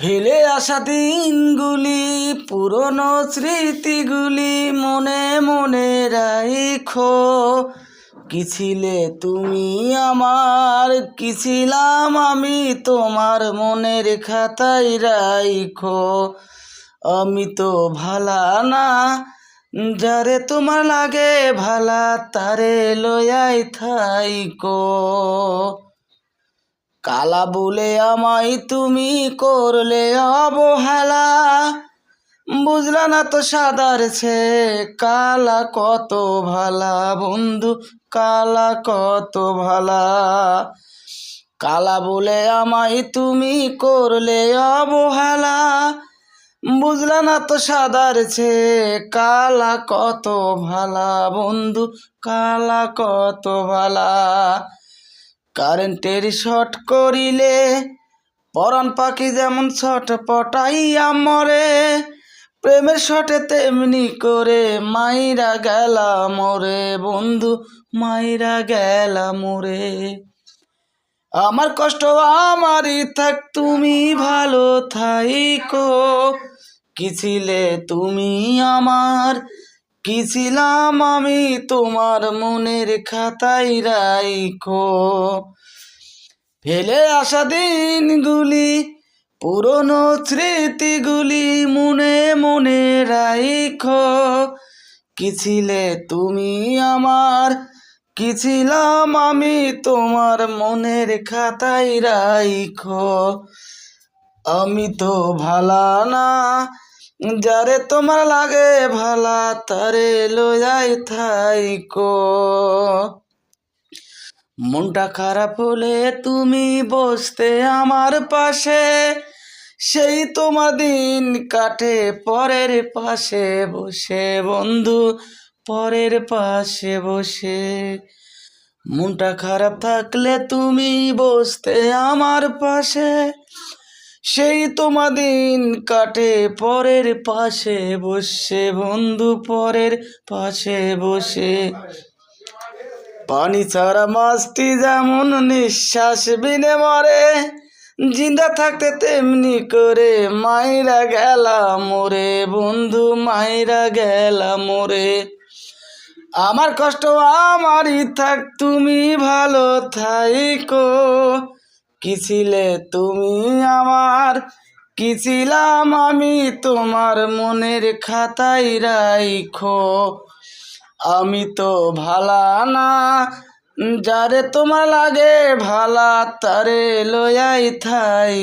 ফেলে আসা দিনগুলি পুরনো স্মৃতিগুলি মনে মনে রাখো। কি ছিলে তুমি আমার, কি ছিলাম আমি তোমার মনের খাতায় রাখো। আমি তো ভালা না, যারে তোমার লাগে ভালা তারে লয়াই থাইকো। কালা বলে আমায় তুমি করলে অবহেলা, বুঝলা না তো সাদার ছে কালা কত ভালা বন্ধু, কালা কত ভালা। কালা বলে আমায় তুমি করলে অবহেলা, বুঝলা না তো সাদার ছে কালা কত ভালা বন্ধু, কালা কত ভালা। কারেন্টের শর্ট করিলে পরাণ পাখি যেমন ছট পটাইয়া মরে, প্রেমের শটে তেমনি করে মাইরা গেলা মোরে বন্ধু, মাইরা গেলা মোরে। আমার কষ্ট আমারই থাক, তুমি ভালো থাইকো। কি ছিলে তুমি আমার, কি ছিলাম আমি তোমার মনের খাতায় রাখো। ফেলে আসা দিনগুলি পুরনো স্মৃতিগুলি মনে মনে রাখো। কি ছিলে তুমি আমার, কি ছিলাম আমি তোমার মনের খাতায় রাখো। আমি তো ভালা না, যারে তোমার লাগে ভালা তারে লয়াই থাইকো। মনটা খারাপ হলে তুমি বসতে আমার পাশে, সেই তোমার দিন কাটে পরের পাশে বসে বন্ধু, পরের পাশে বসে। মনটা খারাপ থাকলে তুমি বসতে আমার পাশে, সেই তোমার দিন কাটে পরের পাশে বসে বন্ধু, পরের পাশে বসে। পানি ছাড়া মাছটি যেমন নিঃশ্বাস বিনে মরে, জিন্দা থাকতে তেমনি করে মাইরা গেলা মোরে বন্ধু, মাইরা গেলা মোরে। আমার কষ্ট আমারই থাক, তুমি ভালো থাইকো। কি ছিলে তুমি আমার, কি ছিলাম আমি তোমার মনের খাতায় রাখো। আমি তো ভালা না, যারে তোমার লাগে ভালা তারে লয়াই থাই।